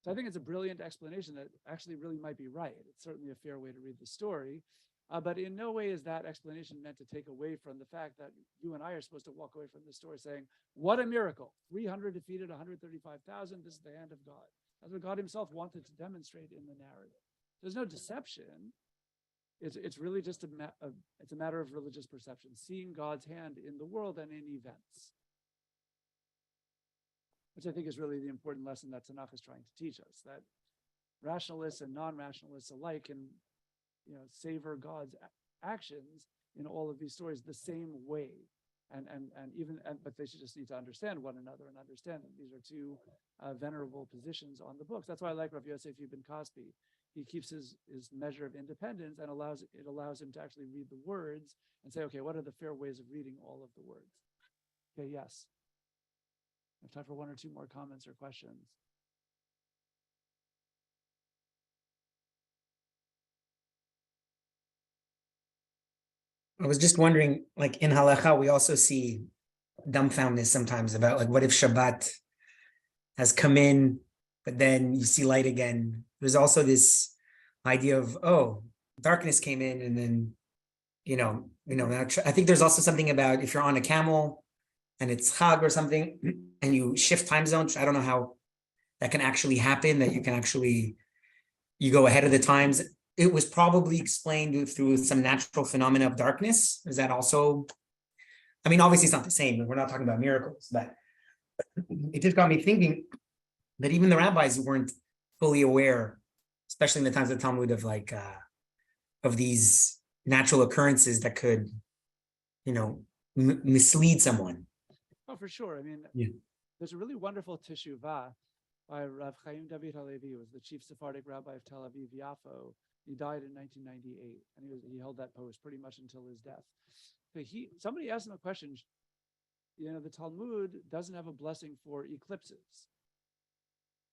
So I think it's a brilliant explanation that actually really might be right. It's certainly a fair way to read the story. But in no way is that explanation meant to take away from the fact that you and I are supposed to walk away from this story saying, what a miracle. 300 defeated 135,000. This is the hand of God. That's what God himself wanted to demonstrate in the narrative. There's no deception. It's really just it's a matter of religious perception, seeing God's hand in the world and in events, which I think is really the important lesson that Tanakh is trying to teach us, that rationalists and non-rationalists alike can savor God's actions in all of these stories the same way. But they should just need to understand one another and understand that these are two venerable positions on the books. That's why I like Rav Yosef Ibn Kaspi. He keeps his measure of independence and it allows him to actually read the words and say, okay, what are the fair ways of reading all of the words? Okay, yes. I have time for 1 or 2 more comments or questions. I was just wondering, like in halacha, we also see dumbfoundedness sometimes about like, what if Shabbat has come in, but then you see light again? There's also this idea of, darkness came in, and then, I think there's also something about if you're on a camel and it's Chag or something, and you shift time zones. I don't know how that can actually happen, that you can actually, you go ahead of the times. It was probably explained through some natural phenomena of darkness. Is that also, obviously it's not the same. We're not talking about miracles, but it just got me thinking that even the rabbis weren't fully aware, especially in the times of the Talmud, of of these natural occurrences that could, mislead someone. Oh, for sure. There's a really wonderful teshuvah by Rav Chaim David Halevi, who was the chief Sephardic rabbi of Tel Aviv Yafo. He died in 1998, and he held that post pretty much until his death. But somebody asked him a question. The Talmud doesn't have a blessing for eclipses,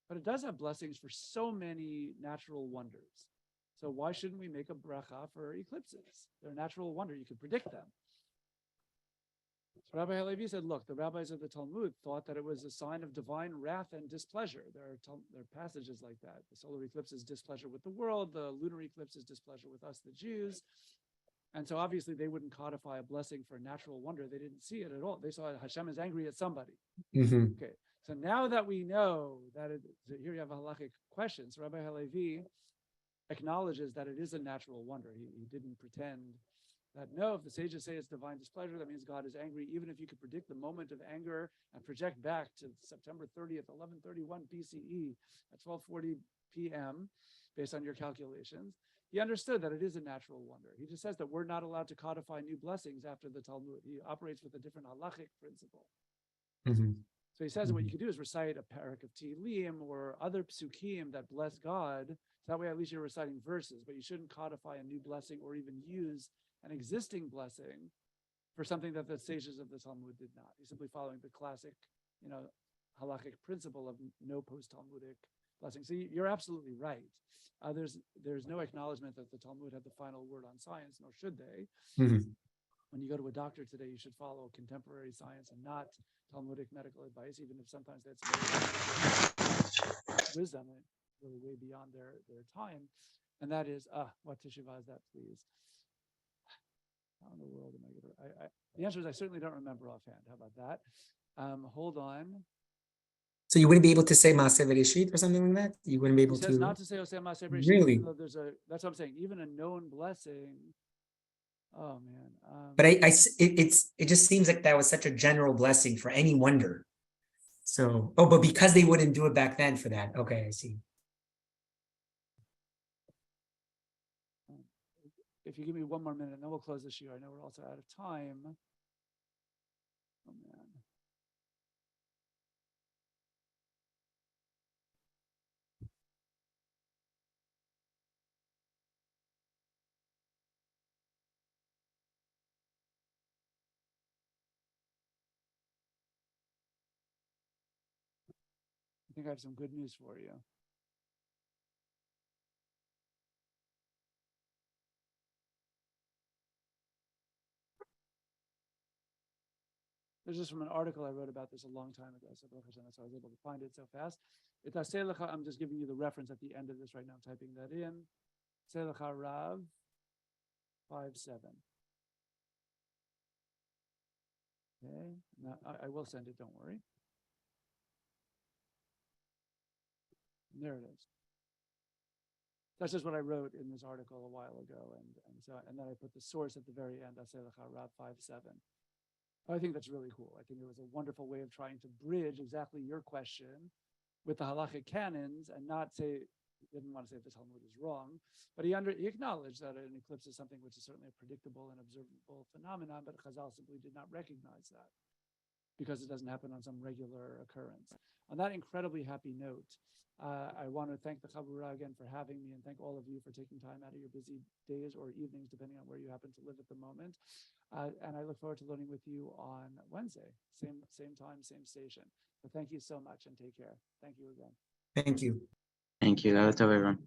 but it does have blessings for so many natural wonders. So why shouldn't we make a bracha for eclipses? They're a natural wonder. You can predict them. So Rabbi Halevi said, look, the rabbis of the Talmud thought that it was a sign of divine wrath and displeasure. There are passages like that. The solar eclipse is displeasure with the world. The lunar eclipse is displeasure with us, the Jews. And so obviously they wouldn't codify a blessing for natural wonder. They didn't see it at all. They saw Hashem is angry at somebody. Mm-hmm. Okay. So now that we know that here you have a halachic question. So Rabbi Halevi acknowledges that it is a natural wonder. He didn't pretend that, no, if the sages say it's divine displeasure, that means God is angry. Even if you could predict the moment of anger and project back to September 30th, 1131 BCE at 12:40 p.m., based on your calculations, he understood that it is a natural wonder. He just says that we're not allowed to codify new blessings after the Talmud. He operates with a different halachic principle. Mm-hmm. So he says what you could do is recite a parak of Tehillim or other psukim that bless God. So that way, at least you're reciting verses, but you shouldn't codify a new blessing or even use an existing blessing for something that the sages of the Talmud did not. He's simply following the classic, halachic principle of no post-Talmudic blessing. So you're absolutely right. There's no acknowledgement that the Talmud had the final word on science, nor should they. Mhm. When you go to a doctor today, you should follow contemporary science and not Talmudic medical advice, even if sometimes that's wisdom, really way beyond their time. And that is, what teshuvah is that, please? How in the world am I going to? The answer is I certainly don't remember offhand. How about that? Hold on. So you wouldn't be able to say Maaseh Bereshit or something like that? You wouldn't be He able says to. not to say Oseh Maaseh Bereshit, Really? even though that's what I'm saying. Even a known blessing. Oh man. But it just seems like that was such a general blessing for any wonder. So, but because they wouldn't do it back then for that. Okay, I see. If you give me one more minute, and then we'll close this year. I know we're also out of time. Oh man. I think I have some good news for you. This is from an article I wrote about this a long time ago. So that's why I was able to find it so fast. I'm just giving you the reference at the end of this right now. I'm typing that in. Selecha Rav 5:7. Okay. Now I will send it. Don't worry. And there it is. That's just what I wrote in this article a while ago, and then I put the source at the very end. Selecha Rav 5:7. I think that's really cool. I think it was a wonderful way of trying to bridge exactly your question with the halachic canons and not say, he didn't want to say the Talmud is wrong, but he acknowledged that an eclipse is something which is certainly a predictable and observable phenomenon, but Chazal simply did not recognize that because it doesn't happen on some regular occurrence. On that incredibly happy note, I want to thank the Chabura again for having me and thank all of you for taking time out of your busy days or evenings, depending on where you happen to live at the moment. And I look forward to learning with you on Wednesday, same time, same station. So thank you so much and take care. Thank you again. Thank you. Thank you. Everyone.